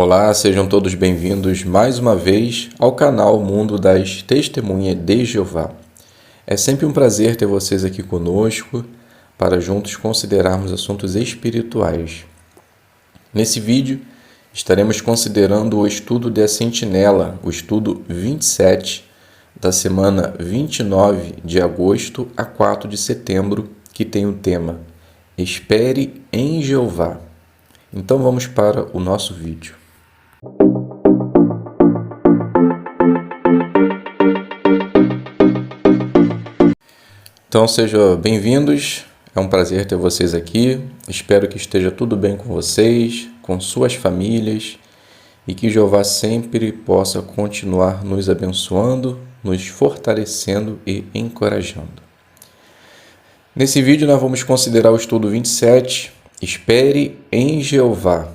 Olá, sejam todos bem-vindos mais uma vez ao canal Mundo das Testemunhas de Jeová. É sempre um prazer ter vocês aqui conosco para juntos considerarmos assuntos espirituais. Nesse vídeo, estaremos considerando o estudo da Sentinela, o estudo 27 da semana 29 de agosto a 4 de setembro, que tem o tema Espere em Jeová. Então vamos para o nosso vídeo. Então sejam bem-vindos, é um prazer ter vocês aqui, espero que esteja tudo bem com vocês, com suas famílias e que Jeová sempre possa continuar nos abençoando, nos fortalecendo e encorajando. Nesse vídeo nós vamos considerar o estudo 27, Espere em Jeová.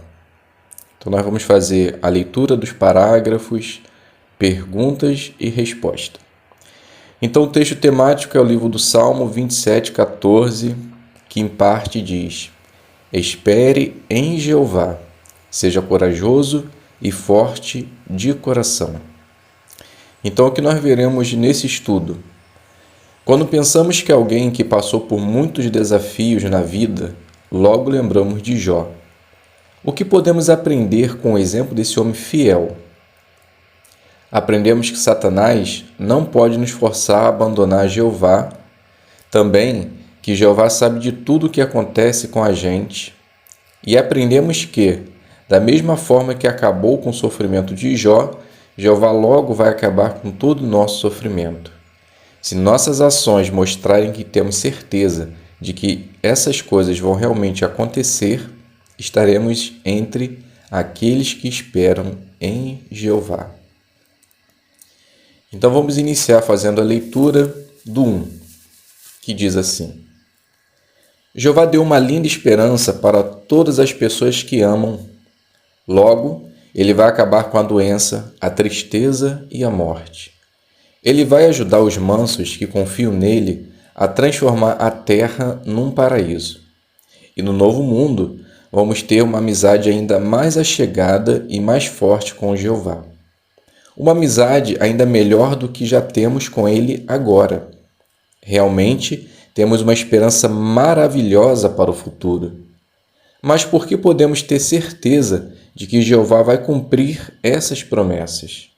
Então nós vamos fazer a leitura dos parágrafos, perguntas e resposta. Então o texto temático é o livro do Salmo 27:14, que em parte diz: Espere em Jeová, seja corajoso e forte de coração. Então o que nós veremos nesse estudo? Quando pensamos que alguém que passou por muitos desafios na vida, logo lembramos de Jó. O que podemos aprender com o exemplo desse homem fiel? Aprendemos que Satanás não pode nos forçar a abandonar Jeová, também que Jeová sabe de tudo o que acontece com a gente, e aprendemos que, da mesma forma que acabou com o sofrimento de Jó, Jeová logo vai acabar com todo o nosso sofrimento. Se nossas ações mostrarem que temos certeza de que essas coisas vão realmente acontecer, estaremos entre aqueles que esperam em Jeová. Então vamos iniciar fazendo a leitura do 1, que diz assim: Jeová deu uma linda esperança para todas as pessoas que amam. Logo, ele vai acabar com a doença, a tristeza e a morte. Ele vai ajudar os mansos que confiam nele a transformar a terra num paraíso. E no novo mundo, vamos ter uma amizade ainda mais achegada e mais forte com Jeová. Uma amizade ainda melhor do que já temos com ele agora. Realmente, temos uma esperança maravilhosa para o futuro. Mas por que podemos ter certeza de que Jeová vai cumprir essas promessas?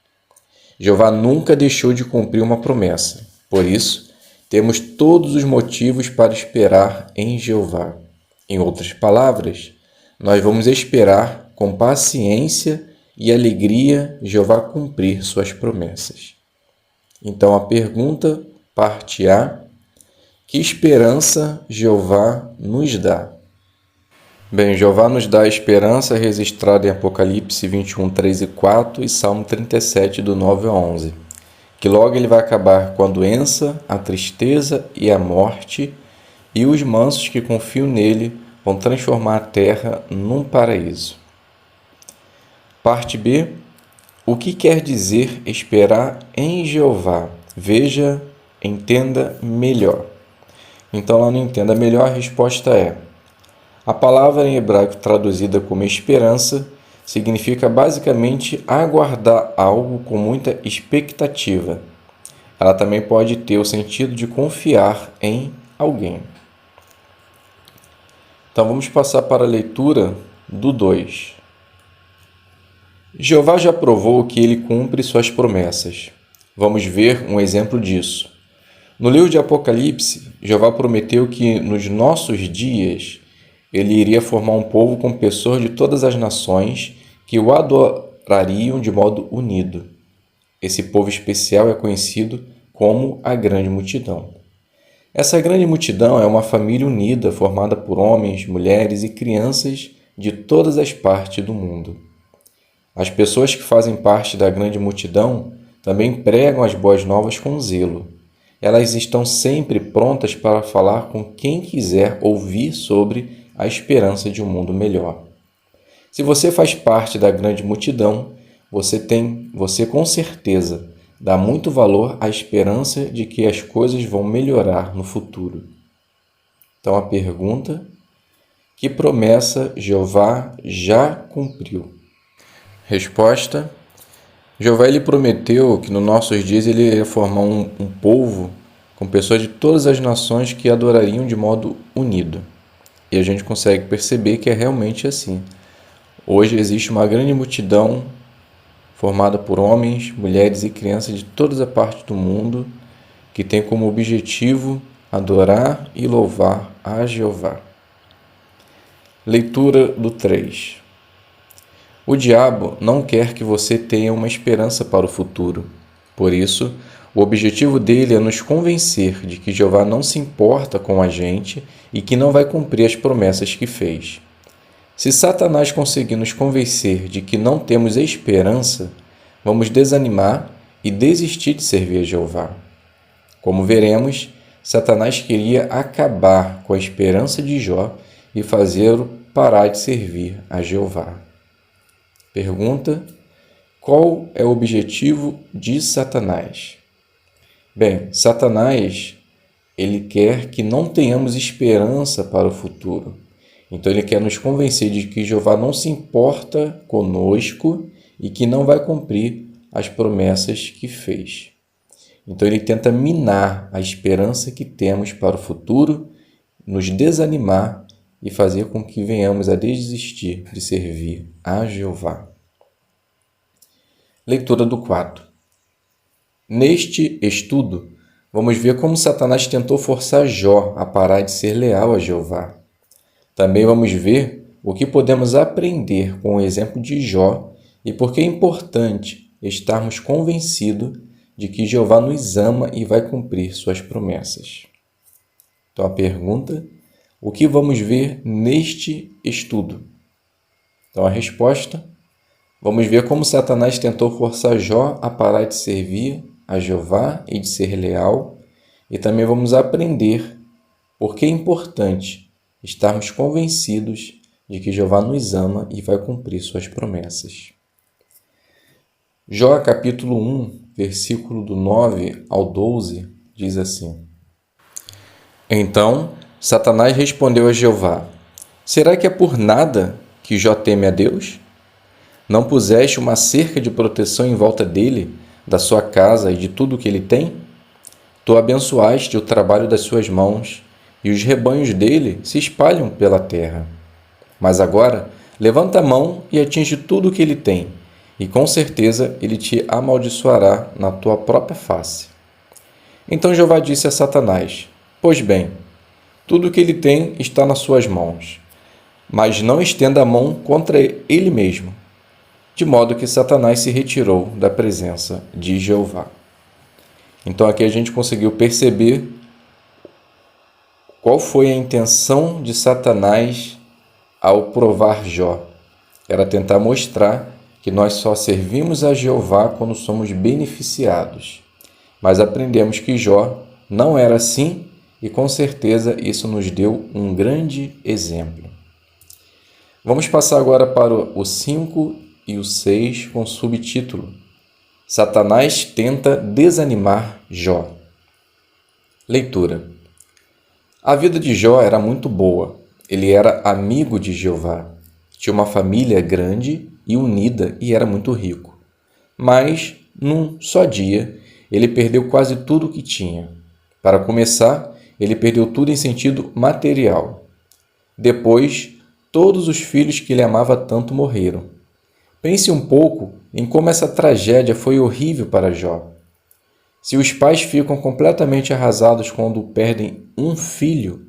Jeová nunca deixou de cumprir uma promessa. Por isso, temos todos os motivos para esperar em Jeová. Em outras palavras, nós vamos esperar com paciência e alegria Jeová cumprir suas promessas. Então a pergunta, parte A: que esperança Jeová nos dá? Bem, Jeová nos dá a esperança registrada em Apocalipse 21, 3 e 4 e Salmo 37, do 9 a 11, que logo ele vai acabar com a doença, a tristeza e a morte, e os mansos que confiam nele vão transformar a terra num paraíso. Parte B: o que quer dizer esperar em Jeová? Veja, entenda melhor. Então, lá no Entenda Melhor, a resposta é: a palavra em hebraico traduzida como esperança significa basicamente aguardar algo com muita expectativa. Ela também pode ter o sentido de confiar em alguém. Então, vamos passar para a leitura do 2. Jeová já provou que ele cumpre suas promessas. Vamos ver um exemplo disso. No livro de Apocalipse, Jeová prometeu que nos nossos dias ele iria formar um povo com pessoas de todas as nações que o adorariam de modo unido. Esse povo especial é conhecido como a Grande Multidão. Essa grande multidão é uma família unida formada por homens, mulheres e crianças de todas as partes do mundo. As pessoas que fazem parte da grande multidão também pregam as boas novas com zelo. Elas estão sempre prontas para falar com quem quiser ouvir sobre a esperança de um mundo melhor. Se você faz parte da grande multidão, você com certeza dá muito valor à esperança de que as coisas vão melhorar no futuro. Então a pergunta: que promessa Jeová já cumpriu? Resposta: Jeová ele prometeu que nos nossos dias ele ia formar um povo com pessoas de todas as nações que adorariam de modo unido. E a gente consegue perceber que é realmente assim. Hoje existe uma grande multidão formada por homens, mulheres e crianças de toda a parte do mundo que tem como objetivo adorar e louvar a Jeová. Leitura do 3. O diabo não quer que você tenha uma esperança para o futuro. Por isso, o objetivo dele é nos convencer de que Jeová não se importa com a gente e que não vai cumprir as promessas que fez. Se Satanás conseguir nos convencer de que não temos esperança, vamos desanimar e desistir de servir a Jeová. Como veremos, Satanás queria acabar com a esperança de Jó e fazê-lo parar de servir a Jeová. Pergunta: qual é o objetivo de Satanás? Bem, Satanás, ele quer que não tenhamos esperança para o futuro. Então ele quer nos convencer de que Jeová não se importa conosco e que não vai cumprir as promessas que fez. Então ele tenta minar a esperança que temos para o futuro, nos desanimar e fazer com que venhamos a desistir de servir a Jeová. Leitura do 4. Neste estudo, vamos ver como Satanás tentou forçar Jó a parar de ser leal a Jeová. Também vamos ver o que podemos aprender com o exemplo de Jó e por que é importante estarmos convencidos de que Jeová nos ama e vai cumprir suas promessas. Então a pergunta: o que vamos ver neste estudo? Então a resposta: vamos ver como Satanás tentou forçar Jó a parar de servir a Jeová e de ser leal, e também vamos aprender por que é importante estarmos convencidos de que Jeová nos ama e vai cumprir suas promessas. Jó capítulo 1, versículo do 9 ao 12, diz assim: Então Satanás respondeu a Jeová: Será que é por nada que Jó teme a Deus? Não puseste uma cerca de proteção em volta dele, da sua casa e de tudo o que ele tem? Tu abençoaste o trabalho das suas mãos, e os rebanhos dele se espalham pela terra. Mas agora, levanta a mão e atinge tudo o que ele tem, e com certeza ele te amaldiçoará na tua própria face. Então Jeová disse a Satanás: Pois bem, tudo o que ele tem está nas suas mãos, mas não estenda a mão contra ele mesmo. De modo que Satanás se retirou da presença de Jeová. Então aqui a gente conseguiu perceber qual foi a intenção de Satanás ao provar Jó. Era tentar mostrar que nós só servimos a Jeová quando somos beneficiados. Mas aprendemos que Jó não era assim e com certeza isso nos deu um grande exemplo. Vamos passar agora para o 5 e o 6 com subtítulo: Satanás tenta desanimar Jó. Leitura. A vida de Jó era muito boa. Ele era amigo de Jeová. Tinha uma família grande e unida e era muito rico. Mas, num só dia, ele perdeu quase tudo o que tinha. Para começar, ele perdeu tudo em sentido material. Depois, todos os filhos que ele amava tanto morreram. Pense um pouco em como essa tragédia foi horrível para Jó. Se os pais ficam completamente arrasados quando perdem um filho,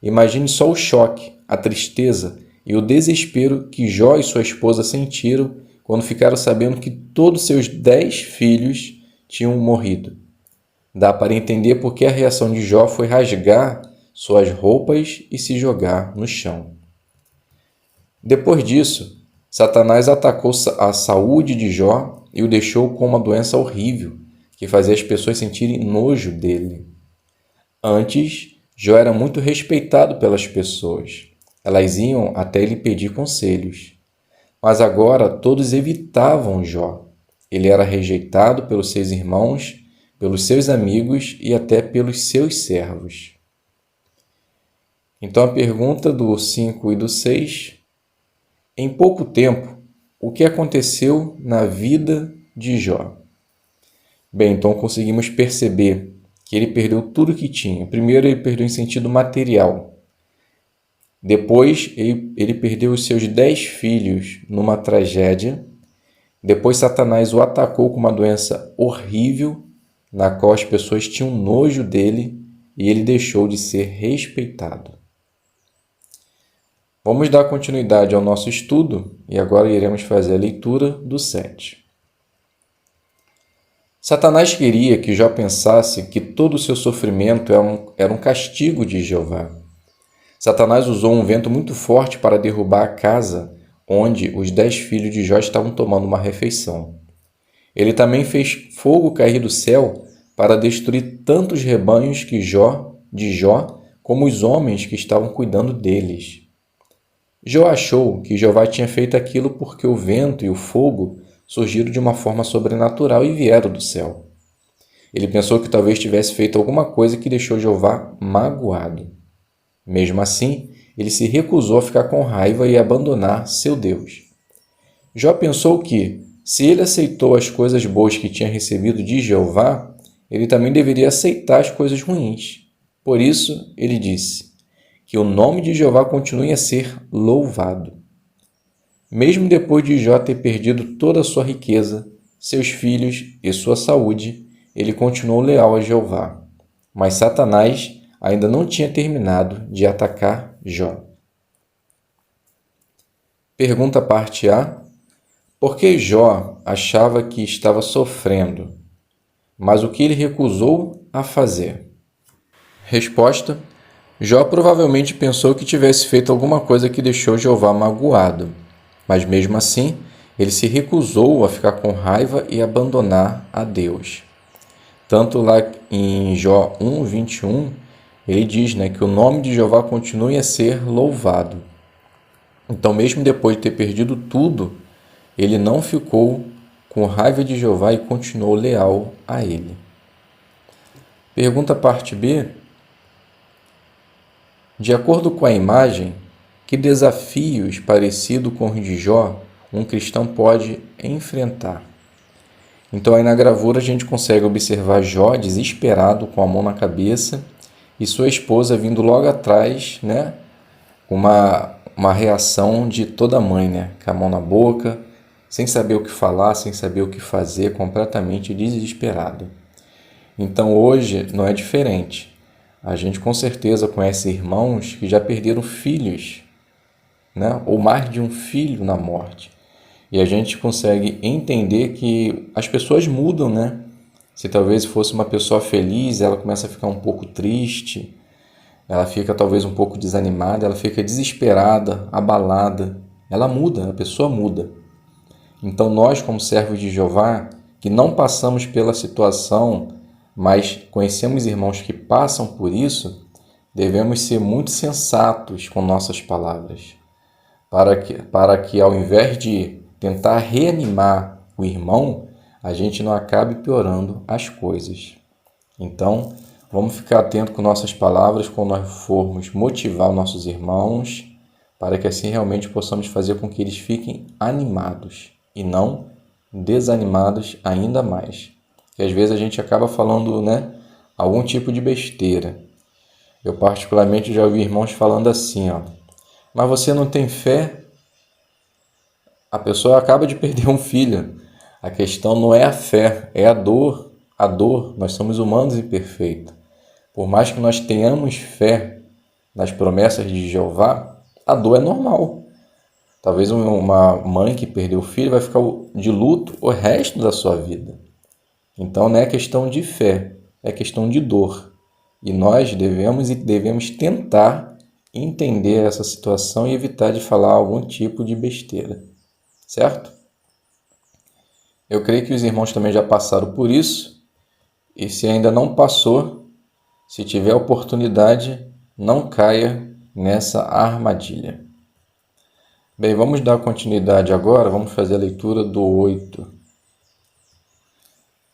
imagine só o choque, a tristeza e o desespero que Jó e sua esposa sentiram quando ficaram sabendo que todos seus 10 filhos tinham morrido. Dá para entender por que a reação de Jó foi rasgar suas roupas e se jogar no chão. Depois disso, Satanás atacou a saúde de Jó e o deixou com uma doença horrível, que fazia as pessoas sentirem nojo dele. Antes, Jó era muito respeitado pelas pessoas. Elas iam até ele pedir conselhos. Mas agora todos evitavam Jó. Ele era rejeitado pelos seus irmãos, pelos seus amigos e até pelos seus servos. Então a pergunta do 5 e do 6: Em pouco tempo, o que aconteceu na vida de Jó? Bem, então conseguimos perceber que ele perdeu tudo que tinha. Primeiro, ele perdeu em sentido material. Depois, ele perdeu os seus 10 filhos numa tragédia. Depois, Satanás o atacou com uma doença horrível, na qual as pessoas tinham nojo dele e ele deixou de ser respeitado. Vamos dar continuidade ao nosso estudo e agora iremos fazer a leitura do 7. Satanás queria que Jó pensasse que todo o seu sofrimento era um castigo de Jeová. Satanás usou um vento muito forte para derrubar a casa onde os 10 filhos de Jó estavam tomando uma refeição. Ele também fez fogo cair do céu para destruir tanto os rebanhos de Jó, como os homens que estavam cuidando deles. Jó achou que Jeová tinha feito aquilo porque o vento e o fogo surgiram de uma forma sobrenatural e vieram do céu. Ele pensou que talvez tivesse feito alguma coisa que deixou Jeová magoado. Mesmo assim, ele se recusou a ficar com raiva e abandonar seu Deus. Jó pensou que, se ele aceitou as coisas boas que tinha recebido de Jeová, ele também deveria aceitar as coisas ruins. Por isso, ele disse: que o nome de Jeová continue a ser louvado. Mesmo depois de Jó ter perdido toda a sua riqueza, seus filhos e sua saúde, ele continuou leal a Jeová. Mas Satanás ainda não tinha terminado de atacar Jó. Pergunta parte A. Por que Jó achava que estava sofrendo, mas o que ele recusou a fazer? Resposta. Jó provavelmente pensou que tivesse feito alguma coisa que deixou Jeová magoado, mas mesmo assim, ele se recusou a ficar com raiva e abandonar a Deus. Tanto lá em Jó 1:21, ele diz que o nome de Jeová continue a ser louvado. Então, mesmo depois de ter perdido tudo, ele não ficou com raiva de Jeová e continuou leal a ele. Pergunta parte B. De acordo com a imagem, que desafios parecidos com os de Jó um cristão pode enfrentar? Então, aí na gravura a gente consegue observar Jó desesperado, com a mão na cabeça, e sua esposa vindo logo atrás, uma reação de toda mãe, com a mão na boca, sem saber o que falar, sem saber o que fazer, completamente desesperado. Então, hoje não é diferente. A gente com certeza conhece irmãos que já perderam filhos, ou mais de um filho na morte. E a gente consegue entender que as pessoas mudam, Se talvez fosse uma pessoa feliz, ela começa a ficar um pouco triste, ela fica talvez um pouco desanimada, ela fica desesperada, abalada. Ela muda, a pessoa muda. Então nós, como servos de Jeová, que não passamos pela situação, mas conhecemos irmãos que passam por isso, devemos ser muito sensatos com nossas palavras, para que ao invés de tentar reanimar o irmão, a gente não acabe piorando as coisas. Então, vamos ficar atento com nossas palavras quando nós formos motivar nossos irmãos, para que assim realmente possamos fazer com que eles fiquem animados e não desanimados ainda mais. Que às vezes a gente acaba falando, algum tipo de besteira. Eu particularmente já ouvi irmãos falando assim, mas você não tem fé? A pessoa acaba de perder um filho. A questão não é a fé, é a dor. A dor, nós somos humanos imperfeitos. Por mais que nós tenhamos fé nas promessas de Jeová, a dor é normal. Talvez uma mãe que perdeu o filho vai ficar de luto o resto da sua vida. Então não é questão de fé, é questão de dor. E nós devemos tentar entender essa situação e evitar de falar algum tipo de besteira. Certo? Eu creio que os irmãos também já passaram por isso. E se ainda não passou, se tiver oportunidade, não caia nessa armadilha. Bem, vamos dar continuidade agora, vamos fazer a leitura do 8.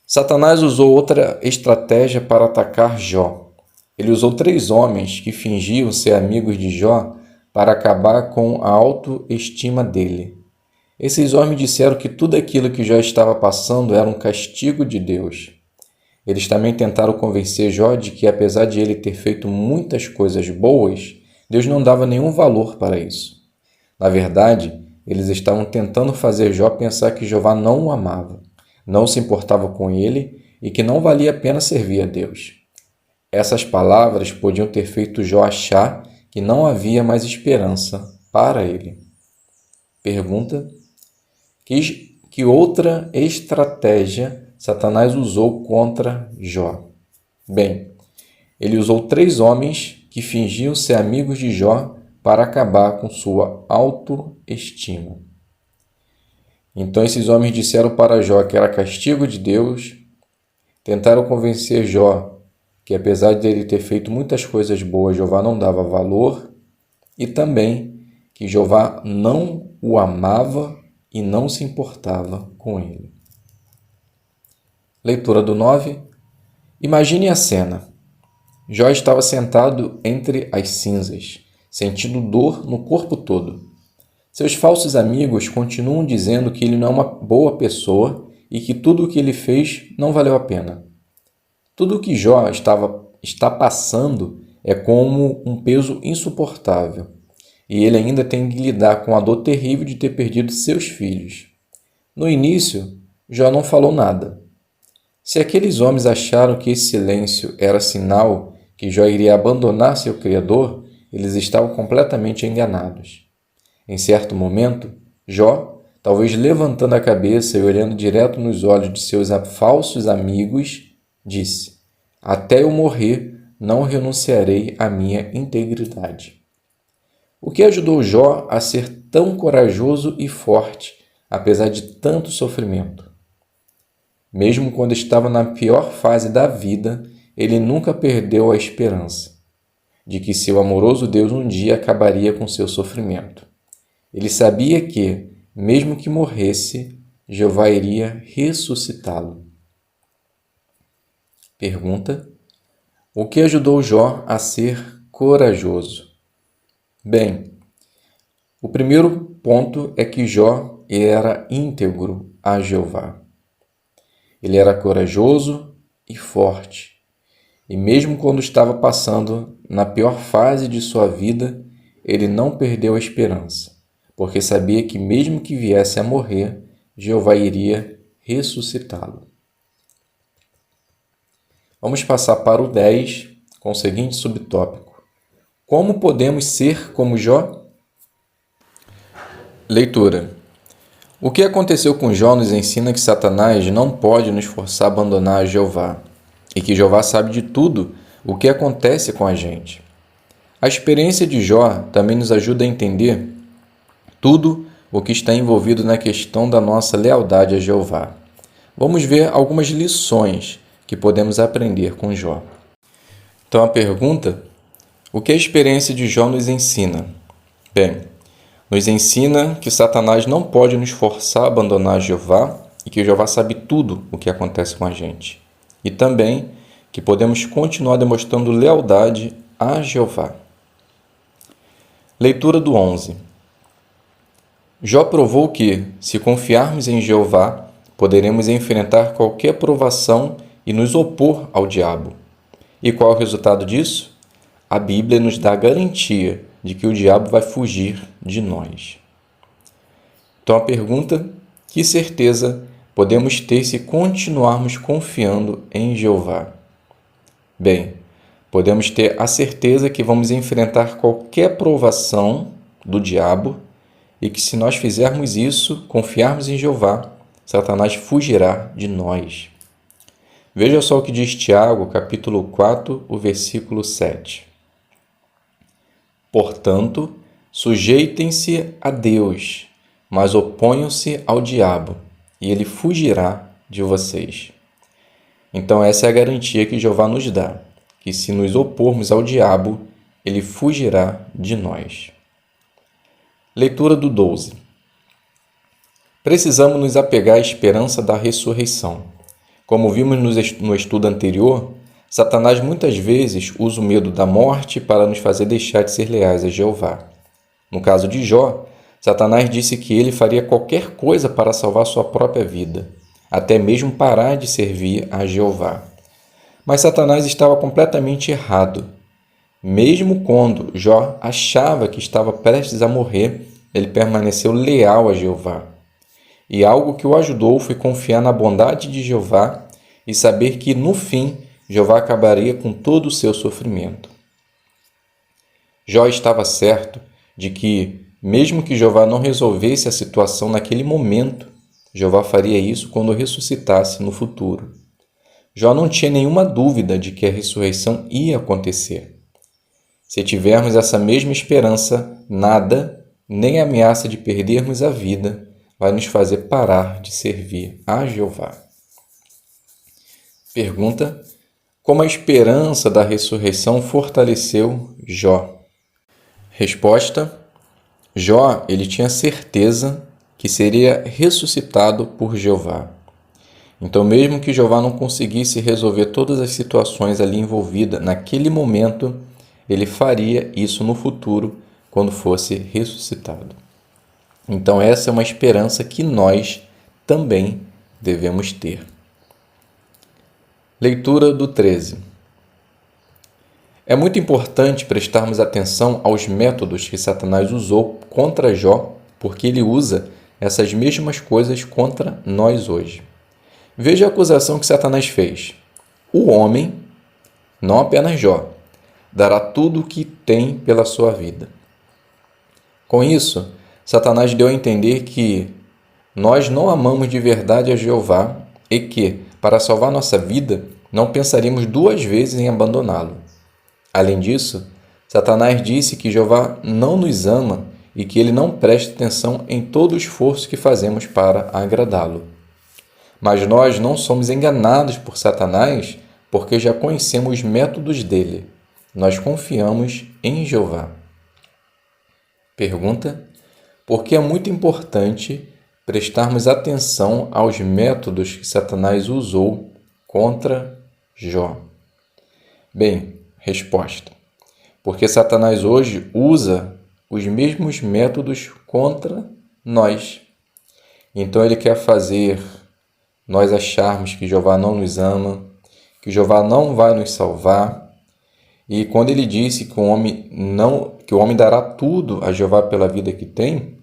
Satanás usou outra estratégia para atacar Jó. Ele usou 3 homens que fingiam ser amigos de Jó para acabar com a autoestima dele. Esses homens disseram que tudo aquilo que Jó estava passando era um castigo de Deus. Eles também tentaram convencer Jó de que, apesar de ele ter feito muitas coisas boas, Deus não dava nenhum valor para isso. Na verdade, eles estavam tentando fazer Jó pensar que Jeová não o amava, não se importava com ele e que não valia a pena servir a Deus. Essas palavras podiam ter feito Jó achar que não havia mais esperança para ele. Pergunta: que outra estratégia Satanás usou contra Jó? Bem, ele usou 3 homens que fingiam ser amigos de Jó para acabar com sua autoestima. Então esses homens disseram para Jó que era castigo de Deus, tentaram convencer Jó que apesar de ele ter feito muitas coisas boas, Jeová não dava valor, e também que Jeová não o amava e não se importava com ele. Leitura do 9. Imagine a cena. Jó estava sentado entre as cinzas, sentindo dor no corpo todo. Seus falsos amigos continuam dizendo que ele não é uma boa pessoa e que tudo o que ele fez não valeu a pena. Tudo o que Jó está passando é como um peso insuportável, e ele ainda tem que lidar com a dor terrível de ter perdido seus filhos. No início, Jó não falou nada. Se aqueles homens acharam que esse silêncio era sinal que Jó iria abandonar seu Criador, eles estavam completamente enganados. Em certo momento, Jó, talvez levantando a cabeça e olhando direto nos olhos de seus falsos amigos, disse: até eu morrer, não renunciarei à minha integridade. O que ajudou Jó a ser tão corajoso e forte, apesar de tanto sofrimento? Mesmo quando estava na pior fase da vida, ele nunca perdeu a esperança de que seu amoroso Deus um dia acabaria com seu sofrimento. Ele sabia que, mesmo que morresse, Jeová iria ressuscitá-lo. Pergunta: o que ajudou Jó a ser corajoso? Bem, o primeiro ponto é que Jó era íntegro a Jeová. Ele era corajoso e forte. E mesmo quando estava passando na pior fase de sua vida, ele não perdeu a esperança, porque sabia que mesmo que viesse a morrer, Jeová iria ressuscitá-lo. Vamos passar para o 10, com o seguinte subtópico: como podemos ser como Jó? Leitura. O que aconteceu com Jó nos ensina que Satanás não pode nos forçar a abandonar a Jeová, e que Jeová sabe de tudo o que acontece com a gente. A experiência de Jó também nos ajuda a entender tudo o que está envolvido na questão da nossa lealdade a Jeová. Vamos ver algumas lições que podemos aprender com Jó. Então a pergunta: o que a experiência de Jó nos ensina? Bem, nos ensina que Satanás não pode nos forçar a abandonar Jeová e que Jeová sabe tudo o que acontece com a gente. E também que podemos continuar demonstrando lealdade a Jeová. Leitura do 11. Jó provou que, se confiarmos em Jeová, poderemos enfrentar qualquer provação e nos opor ao diabo. E qual é o resultado disso? A Bíblia nos dá a garantia de que o diabo vai fugir de nós. Então a pergunta: que certeza podemos ter se continuarmos confiando em Jeová? Bem, podemos ter a certeza que vamos enfrentar qualquer provação do diabo e que, se nós fizermos isso, confiarmos em Jeová, Satanás fugirá de nós. Veja só o que diz Tiago, capítulo 4, o versículo 7. Portanto, sujeitem-se a Deus, mas oponham-se ao diabo, e ele fugirá de vocês. Então essa é a garantia que Jeová nos dá, que se nos opormos ao diabo, ele fugirá de nós. Leitura do 12. Precisamos nos apegar à esperança da ressurreição. Como vimos no estudo anterior, Satanás muitas vezes usa o medo da morte para nos fazer deixar de ser leais a Jeová. No caso de Jó, Satanás disse que ele faria qualquer coisa para salvar sua própria vida, até mesmo parar de servir a Jeová. Mas Satanás estava completamente errado. Mesmo quando Jó achava que estava prestes a morrer, ele permaneceu leal a Jeová. E algo que o ajudou foi confiar na bondade de Jeová e saber que, no fim, Jeová acabaria com todo o seu sofrimento. Jó estava certo de que, mesmo que Jeová não resolvesse a situação naquele momento, Jeová faria isso quando ressuscitasse no futuro. Jó não tinha nenhuma dúvida de que a ressurreição ia acontecer. Se tivermos essa mesma esperança, nada, nem a ameaça de perdermos a vida, vai nos fazer parar de servir a Jeová. Pergunta: como a esperança da ressurreição fortaleceu Jó? Resposta: Jó, ele tinha certeza que seria ressuscitado por Jeová. Então, mesmo que Jeová não conseguisse resolver todas as situações ali envolvidas naquele momento, ele faria isso no futuro, quando fosse ressuscitado. Então, essa é uma esperança que nós também devemos ter. Leitura do 13. É muito importante prestarmos atenção aos métodos que Satanás usou contra Jó, porque ele usa essas mesmas coisas contra nós hoje. Veja a acusação que Satanás fez. O homem, não apenas Jó, dará tudo o que tem pela sua vida. Com isso, Satanás deu a entender que nós não amamos de verdade a Jeová e que, para salvar nossa vida, não pensaríamos duas vezes em abandoná-lo. Além disso, Satanás disse que Jeová não nos ama e que ele não presta atenção em todo o esforço que fazemos para agradá-lo. Mas nós não somos enganados por Satanás porque já conhecemos os métodos dele. Nós confiamos em Jeová. Pergunta: por que é muito importante prestarmos atenção aos métodos que Satanás usou contra Jó? Bem, resposta: porque Satanás hoje usa os mesmos métodos contra nós. Então ele quer fazer nós acharmos que Jeová não nos ama, que Jeová não vai nos salvar. E quando ele disse que o homem dará tudo a Jeová pela vida que tem,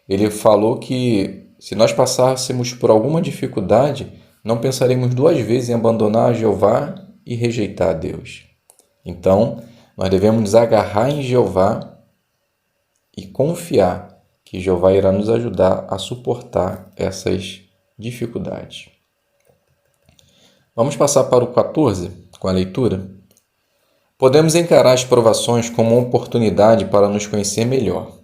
ele falou que se nós passássemos por alguma dificuldade, não pensaremos duas vezes em abandonar a Jeová e rejeitar a Deus. Então, nós devemos nos agarrar em Jeová e confiar que Jeová irá nos ajudar a suportar essas dificuldades. Vamos passar para o 14 com a leitura? Podemos encarar as provações como uma oportunidade para nos conhecer melhor.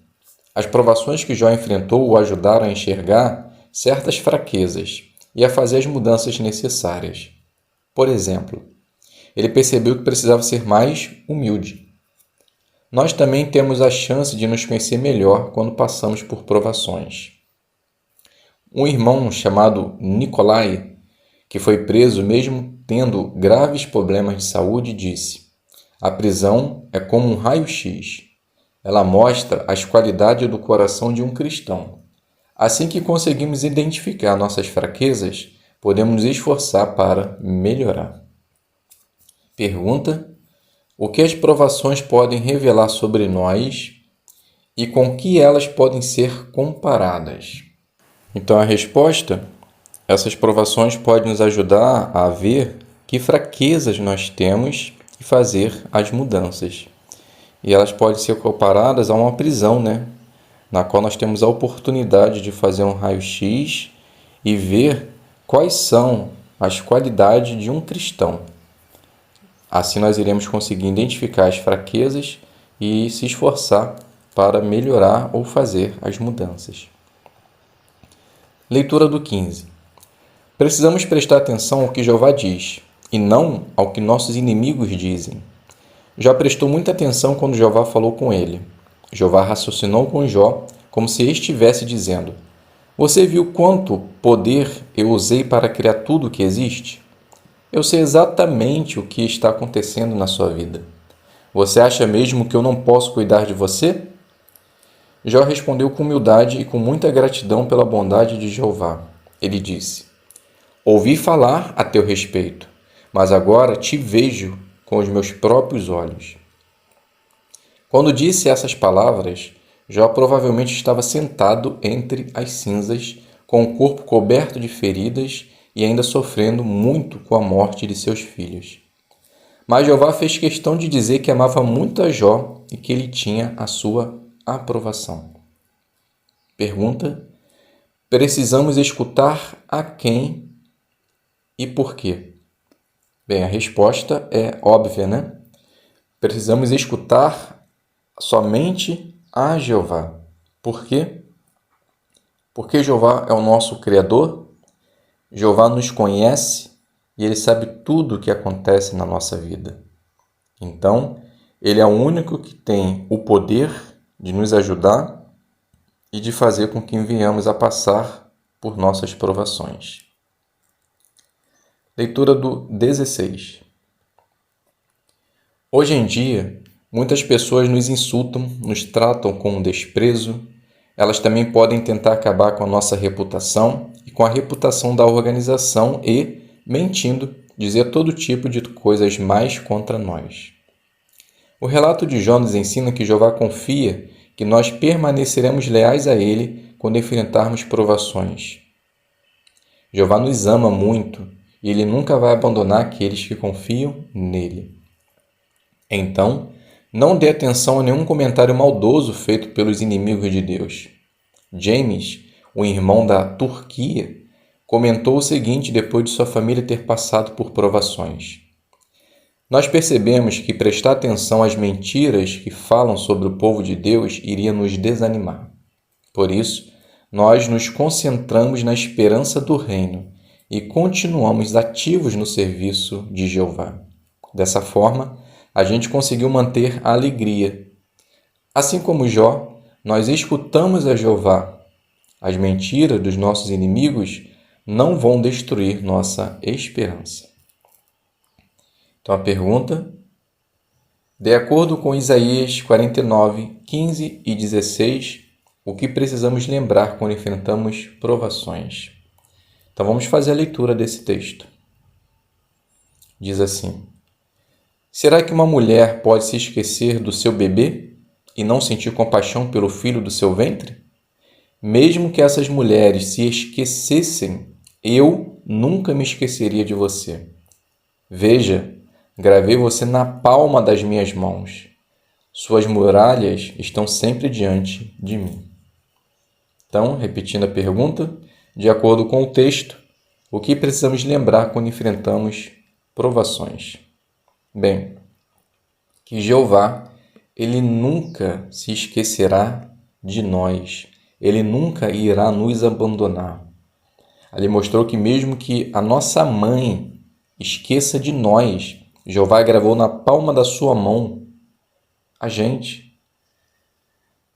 As provações que Jó enfrentou o ajudaram a enxergar certas fraquezas e a fazer as mudanças necessárias. Por exemplo, ele percebeu que precisava ser mais humilde. Nós também temos a chance de nos conhecer melhor quando passamos por provações. Um irmão chamado Nicolai, que foi preso mesmo tendo graves problemas de saúde, disse: a prisão é como um raio-x. Ela mostra as qualidades do coração de um cristão. Assim que conseguimos identificar nossas fraquezas, podemos nos esforçar para melhorar. Pergunta: o que as provações podem revelar sobre nós e com que elas podem ser comparadas? Então a resposta: essas provações podem nos ajudar a ver que fraquezas nós temos e fazer as mudanças. E elas podem ser comparadas a uma prisão, na qual nós temos a oportunidade de fazer um raio-x e ver quais são as qualidades de um cristão. Assim nós iremos conseguir identificar as fraquezas e se esforçar para melhorar ou fazer as mudanças. Leitura do 15. Precisamos prestar atenção ao que Jeová diz, e não ao que nossos inimigos dizem. Jó prestou muita atenção quando Jeová falou com ele. Jeová raciocinou com Jó como se estivesse dizendo: você viu quanto poder eu usei para criar tudo o que existe? Eu sei exatamente o que está acontecendo na sua vida. Você acha mesmo que eu não posso cuidar de você? Jó respondeu com humildade e com muita gratidão pela bondade de Jeová. Ele disse: Ouvi falar a teu respeito, mas agora te vejo com os meus próprios olhos. Quando disse essas palavras, Jó provavelmente estava sentado entre as cinzas, com o corpo coberto de feridas e ainda sofrendo muito com a morte de seus filhos. Mas Jeová fez questão de dizer que amava muito a Jó e que ele tinha a sua aprovação. Pergunta: precisamos escutar a quem e por quê? Bem, a resposta é óbvia, né? Precisamos escutar somente a Jeová. Por quê? Porque Jeová é o nosso Criador, Jeová nos conhece e Ele sabe tudo o que acontece na nossa vida. Então, Ele é o único que tem o poder de nos ajudar e de fazer com que venhamos a passar por nossas provações. Leitura do 16. Hoje em dia, muitas pessoas nos insultam, nos tratam com desprezo. Elas também podem tentar acabar com a nossa reputação e com a reputação da organização e, mentindo, dizer todo tipo de coisas mais contra nós. O relato de Jó nos ensina que Jeová confia que nós permaneceremos leais a Ele quando enfrentarmos provações. Jeová nos ama muito e Ele nunca vai abandonar aqueles que confiam nele. Então, não dê atenção a nenhum comentário maldoso feito pelos inimigos de Deus. James, o irmão da Turquia, comentou o seguinte depois de sua família ter passado por provações. Nós percebemos que prestar atenção às mentiras que falam sobre o povo de Deus iria nos desanimar. Por isso, nós nos concentramos na esperança do reino e continuamos ativos no serviço de Jeová. Dessa forma, a gente conseguiu manter a alegria. Assim como Jó, nós escutamos a Jeová. As mentiras dos nossos inimigos não vão destruir nossa esperança. Então a pergunta: de acordo com Isaías 49, 15 e 16, o que precisamos lembrar quando enfrentamos provações? Então vamos fazer a leitura desse texto. Diz assim: será que uma mulher pode se esquecer do seu bebê e não sentir compaixão pelo filho do seu ventre? Mesmo que essas mulheres se esquecessem, eu nunca me esqueceria de você. Veja, gravei você na palma das minhas mãos. Suas muralhas estão sempre diante de mim. Então, repetindo a pergunta, de acordo com o texto, o que precisamos lembrar quando enfrentamos provações? Bem, que Jeová, Ele nunca se esquecerá de nós. Ele nunca irá nos abandonar. Ele mostrou que mesmo que a nossa mãe esqueça de nós, Jeová gravou na palma da sua mão a gente.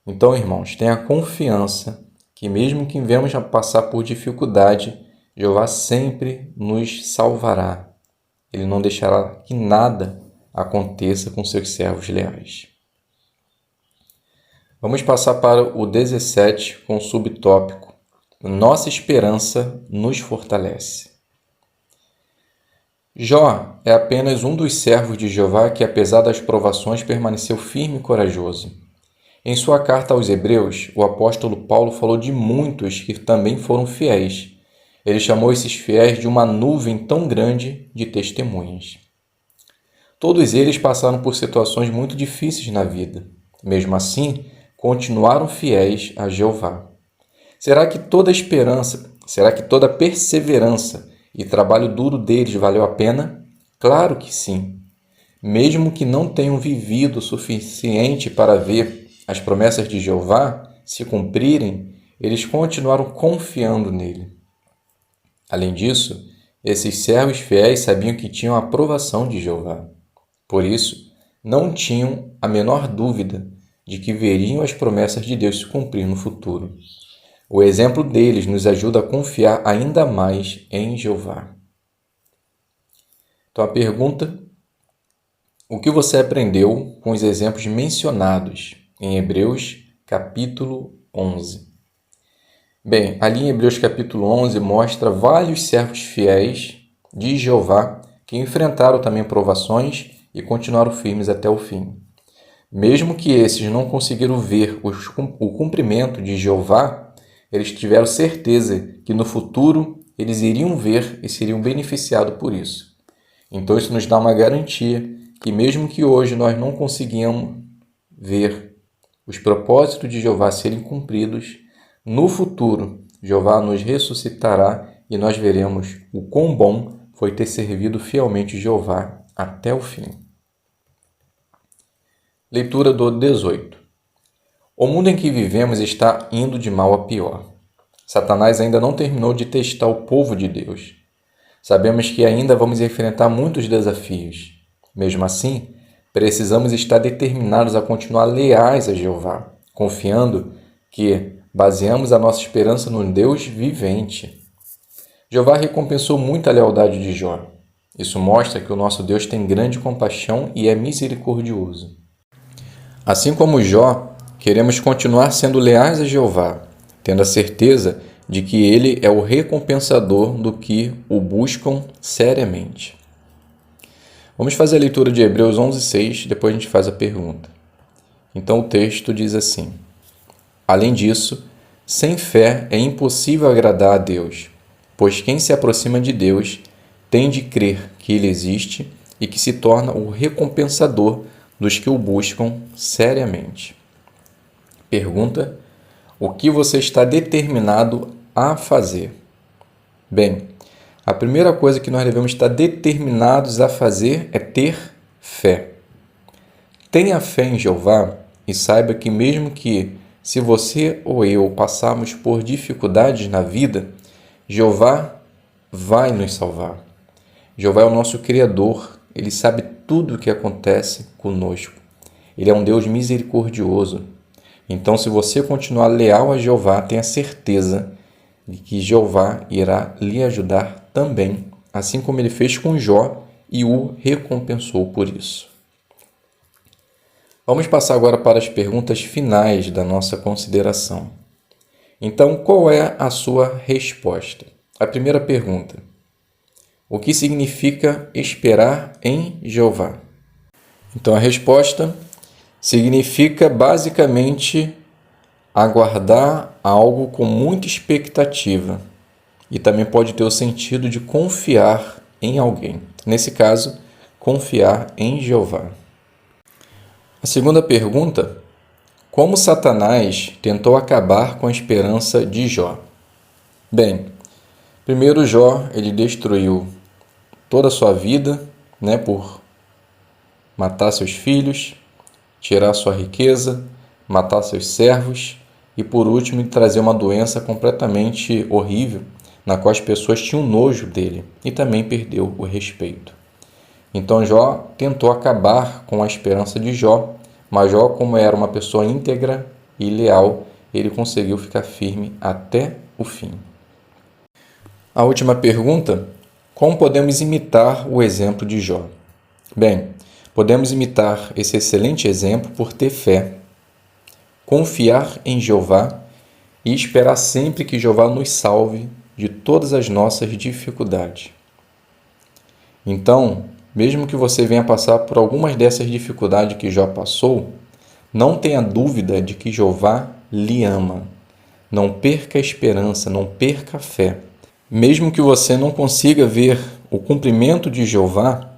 Então, irmãos, tenha confiança que mesmo que venhamos a passar por dificuldade, Jeová sempre nos salvará. Ele não deixará que nada aconteça com seus servos leais. Vamos passar para o 17 com o subtópico: nossa esperança nos fortalece. Jó é apenas um dos servos de Jeová que, apesar das provações, permaneceu firme e corajoso. Em sua carta aos Hebreus, o apóstolo Paulo falou de muitos que também foram fiéis. Ele chamou esses fiéis de uma nuvem tão grande de testemunhas. Todos eles passaram por situações muito difíceis na vida. Mesmo assim, continuaram fiéis a Jeová. Será que toda perseverança e trabalho duro deles valeu a pena? Claro que sim. Mesmo que não tenham vivido o suficiente para ver as promessas de Jeová se cumprirem, eles continuaram confiando nele. Além disso, esses servos fiéis sabiam que tinham a aprovação de Jeová. Por isso, não tinham a menor dúvida de que veriam as promessas de Deus se cumprir no futuro. O exemplo deles nos ajuda a confiar ainda mais em Jeová. Então a pergunta: o que você aprendeu com os exemplos mencionados em Hebreus capítulo 11. Bem, ali em Hebreus capítulo 11 mostra vários servos fiéis de Jeová que enfrentaram também provações e continuaram firmes até o fim. Mesmo que esses não conseguiram ver o cumprimento de Jeová, eles tiveram certeza que no futuro eles iriam ver e seriam beneficiados por isso. Então isso nos dá uma garantia que mesmo que hoje nós não conseguimos ver os propósitos de Jeová serem cumpridos, no futuro Jeová nos ressuscitará e nós veremos o quão bom foi ter servido fielmente Jeová até o fim. Leitura do 18. O mundo em que vivemos está indo de mal a pior. Satanás ainda não terminou de testar o povo de Deus. Sabemos que ainda vamos enfrentar muitos desafios. Mesmo assim, precisamos estar determinados a continuar leais a Jeová, confiando que baseamos a nossa esperança no Deus vivente. Jeová recompensou muito a lealdade de Jó. Isso mostra que o nosso Deus tem grande compaixão e é misericordioso. Assim como Jó, queremos continuar sendo leais a Jeová, tendo a certeza de que Ele é o recompensador do que o buscam seriamente. Vamos fazer a leitura de Hebreus 11:6, depois a gente faz a pergunta. Então o texto diz assim: Além disso, sem fé é impossível agradar a Deus, pois quem se aproxima de Deus tem de crer que Ele existe e que se torna o recompensador dos que o buscam seriamente. Pergunta: o que você está determinado a fazer? Bem, a primeira coisa que nós devemos estar determinados a fazer é ter fé. Tenha fé em Jeová e saiba que mesmo que se você ou eu passarmos por dificuldades na vida, Jeová vai nos salvar. Jeová é o nosso Criador, Ele sabe tudo o que acontece conosco. Ele é um Deus misericordioso. Então, se você continuar leal a Jeová, tenha certeza de que Jeová irá lhe ajudar também, assim como ele fez com Jó e o recompensou por isso. Vamos passar agora para as perguntas finais da nossa consideração. Então, qual é a sua resposta? A primeira pergunta: o que significa esperar em Jeová? Então, a resposta significa basicamente aguardar algo com muita expectativa e também pode ter o sentido de confiar em alguém. Nesse caso, confiar em Jeová. A segunda pergunta: como Satanás tentou acabar com a esperança de Jó? Bem, primeiro Jó, ele destruiu toda a sua vida, por matar seus filhos, tirar sua riqueza, matar seus servos e, por último, trazer uma doença completamente horrível, na qual as pessoas tinham nojo dele e também perdeu o respeito. Então Jó tentou acabar com a esperança de Jó, mas Jó, como era uma pessoa íntegra e leal, ele conseguiu ficar firme até o fim. A última pergunta: como podemos imitar o exemplo de Jó? Bem, podemos imitar esse excelente exemplo por ter fé, confiar em Jeová e esperar sempre que Jeová nos salve de todas as nossas dificuldades. Então, mesmo que você venha passar por algumas dessas dificuldades que Jó passou, não tenha dúvida de que Jeová lhe ama. Não perca a esperança, não perca a fé. Mesmo que você não consiga ver o cumprimento de Jeová,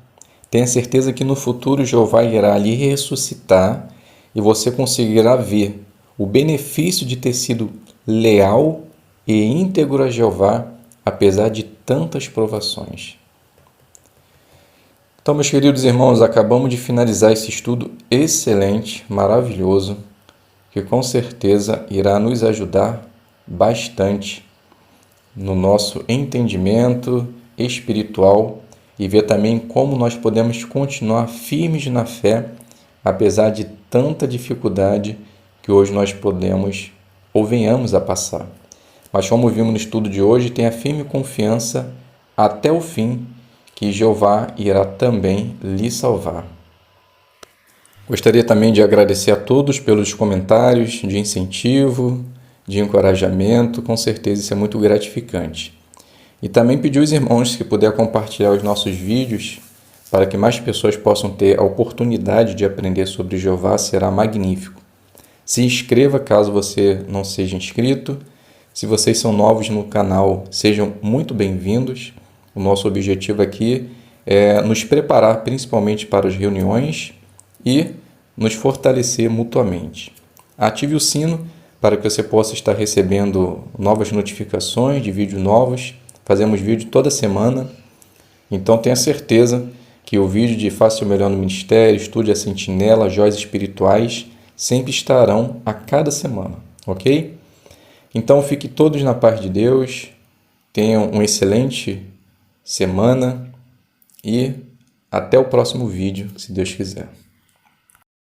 tenha certeza que no futuro Jeová irá lhe ressuscitar e você conseguirá ver o benefício de ter sido leal e íntegro a Jeová, apesar de tantas provações. Então, meus queridos irmãos, acabamos de finalizar esse estudo excelente, maravilhoso, que com certeza irá nos ajudar bastante no nosso entendimento espiritual e ver também como nós podemos continuar firmes na fé, apesar de tanta dificuldade que hoje nós podemos ou venhamos a passar. Mas como vimos no estudo de hoje, tenha firme confiança até o fim, que Jeová irá também lhe salvar. Gostaria também de agradecer a todos pelos comentários de incentivo, de encorajamento, com certeza isso é muito gratificante. E também pedir aos irmãos, se puder compartilhar os nossos vídeos, para que mais pessoas possam ter a oportunidade de aprender sobre Jeová, será magnífico. Se inscreva caso você não seja inscrito. Se vocês são novos no canal, sejam muito bem-vindos. O nosso objetivo aqui é nos preparar principalmente para as reuniões e nos fortalecer mutuamente. Ative o sino para que você possa estar recebendo novas notificações de vídeos novos. Fazemos vídeo toda semana, então tenha certeza que o vídeo de Faça o Melhor no Ministério, Estude a Sentinela, Joias Espirituais, sempre estarão a cada semana, ok? Então fiquem todos na paz de Deus, tenham uma excelente semana e até o próximo vídeo, se Deus quiser.